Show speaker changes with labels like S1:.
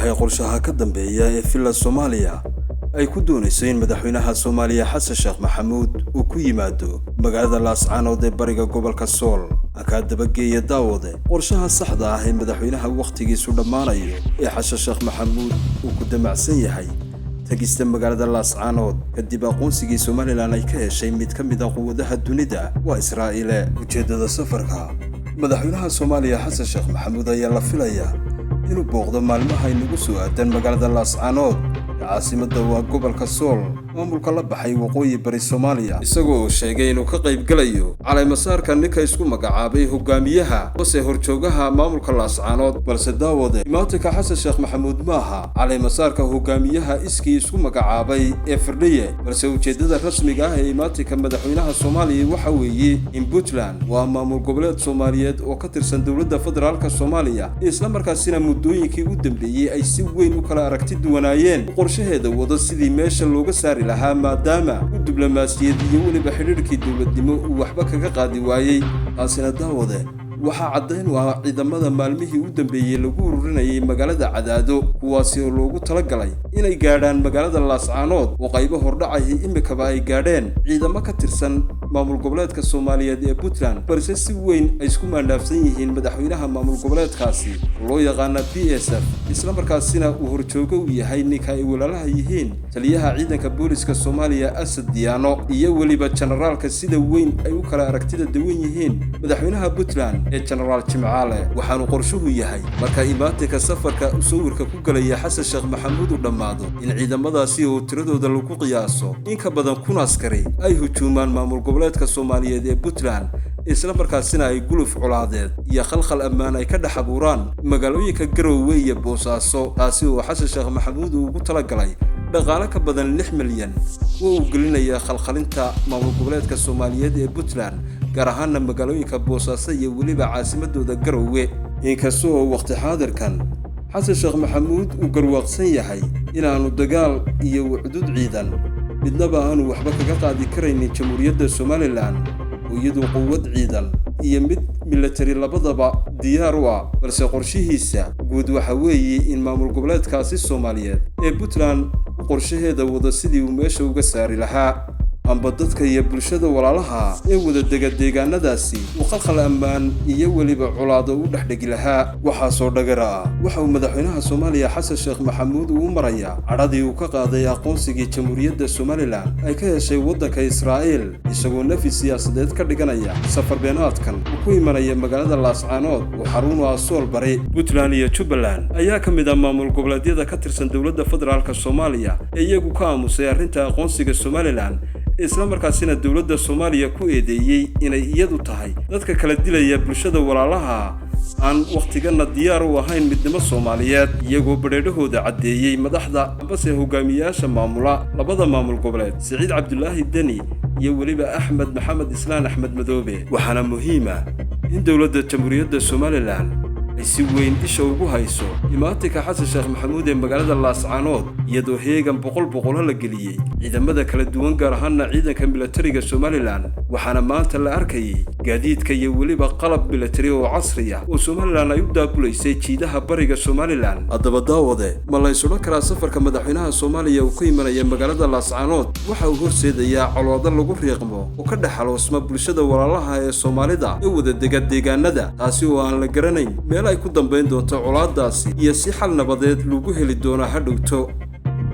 S1: yahay qorshaha ka dambeeya ee Villa Soomaaliya ay ku doonayso in madaxweynaha Soomaaliya Xasan Sheekh Maxamuud uu ku yimaado magaalada Laascaanood ee bariga gobolka Sool ka dabageeya daawade qorshaha saxda ah ee madaxweynaha waqtigiisu dhamaanayo ee Xasan Sheekh Maxamuud uu ku damacsan yahay tagista magaalada Laascaanood kadib aqoonsigii Soomaaliland ay ka heshay mid ka mid ah quwadaha dunida waa Israa'iil. ujeedada safarka madaxweynaha Soomaaliya Xasan Sheekh Maxamuud ayaa la filayaa inuu booqdo maalmaha ay nagu soo aadan magaalada Laascaanood caasimada waa gobolka Sool maamulka la baxay waqooyi bari Soomaaliya isagoo sheegay inuu ka qayb galayo caleemasaarka ninka isku magacaabay hogaamiyaha hoose horjoogaha maamulka Laascaanood balse daawade imaatinka Xasan Sheekh Maxamuud maaha caleemasaarka hogaamiyaha iskii isku magacaabay ee Firdhiye balse ujeedada rasmiga ah ee imaatinka madaxweynaha Soomaaliya waxa weeye in Puntland waa maamul goboleed Soomaaliyeed oo ka tirsan dawladda federaalka Soomaaliya isla markaasina muddooyinkii u dambeeyay ay si weyn u kala aragti duwanaayeen qorshaheeda wada sidii meesha looga saari lahaa maadaama diblomaasiyad iyo waliba xiriirkii dawladnimo uu waxba kaga qaadi waayay taasina daawade waxaa caddayn u ah ciidamada maalmihii u dambeeyay lagu ururinayay magaalada Cadaado kuwaasi oo loogu talagalay inay gaadhaan magaalada Laascaanood oo qaybo hordhacay imikaba ay gaadheen ciidamo ka tirsan maamul goboleedka Soomaaliyeed ee Puntland balse si weyn ay isku maandhaafsan yihiin madaxweynaha maamul goboleedkaasi loo yaqaan PSF isla markaasina uu horjoogo u yahay ninka ay walaalaha yihiin taliyaha ciidanka booliska Soomaaliya Asad Diyaano iyo waliba generaalka sida weyn ay u kala aragtida duwan yihiin madaxweynaha Puntland ee General Jimcaale waxaanu qorshuhu yahay marka imaatinka safarka u sawirka ku galaya Xasan Sheekh Maxamuud u dhamaado in ciidamadaasi oo tiradooda lagu qiyaaso in ka badan 1,000 askari ay hujuumaan maamul goboleedka Soomaaliyeed ee Puntland isla markaasina ay guluf culaadeed iyo khalkhal ammaan ay ka dhex abuuraan magaalooyinka Garowe iyo Boosaaso taasi oo Xasan Sheekh Maxamuud uu ugu talagalay dhaqaale ka badan 6 milyan oo uu gelinaya khalkhalinta maamul goboleedka Soomaaliyeed ee Puntland gaar ahaan magaalooyinka Boosaaso iyo waliba caasimadooda Garowe inkastoo waqti xaadirkan Xasan Sheekh Maxamuud uu garwaaqsan yahay inaanu dagaal iyo xuduud ciidan midnaba aanu waxba kaga qaadi karaynin Jamhuuriyadda Soomaaliland iyadoo quwad ciidan iyo mid military labadaba diyaar u ah balse qorshihiisa guud waxa weeye in maamul goboleedkaasi Soomaaliyeed ee Puntland qorshaheeda wada sidii uu meesha uga saari lahaa amba dadka iyo bulshada walaalaha ee wada deegaanadaasi uu khalkhal ammaan iyo waliba culaado u dhaxdhigi lahaa waxa soo dhagara waxa uu madaxweynaha Soomaaliya Xasan Sheekh Maxamuud uu maraya caradii uu ka qaaday aqoonsigii Jamhuuriyadda Soomaaliland ay ka heshay wadanka Israa'iil isagoo nafi siyaasadeed ka dhiganaya safar beenaadkan uu ku imanaya magaalada Laascaanood oo xarun u ah Sool bari Puntland iyo Jubaland ayaa ka mid ah maamul goboleedyada ka tirsan dawladda federaalka Soomaaliya ee iyagu ka aamusay arrinta aqoonsiga Soomaaliland isla markaasina dawladda Soomaaliya ku eedeeyay inay iyadu tahay dadka kala dilaya bulshada walaalaha aan waqtigana diyaar u ahayn midnimo Soomaaliyeed iyagoo bareedahooda cadeeyay madaxda base hogaamiyaasha maamula labada maamul goboleed Saciid Cabdullaahi Dani iyo waliba Axmed Maxamed Islaan Axmed Madoobe waxaana muhiim ah in dawladda Jamhuuriyadda Soomaaliland ay si weyn isha ugu hayso imaatinka Xasan Sheekh Maxamuud ee magaalada Laascaanood iyadoo heegan boqol la geliyay ciidamada kala duwan gaar ahaan ciidanka militariga Soomaaliland waxaana maanta la arkayay gaadiidka iyo waliba qalab militari oo casri ah oo Soomaaliland ay u daabuleysay jiidaha bariga Soomaaliland haddaba daawade ma la isula karaa safarka madaxweynaha Soomaaliya uu ku imanaya magaalada Laascaanood waxa uu horseedayaa colaado lagu riiqmo oo ka dhaxaloosma bulshada walaalaha ee Soomaalida ee wada deegaanada taasi oo aan la garanayn ay ku dambeyn doonto colaadaasi iyo si xal nabadeed lagu heli doono hadhowto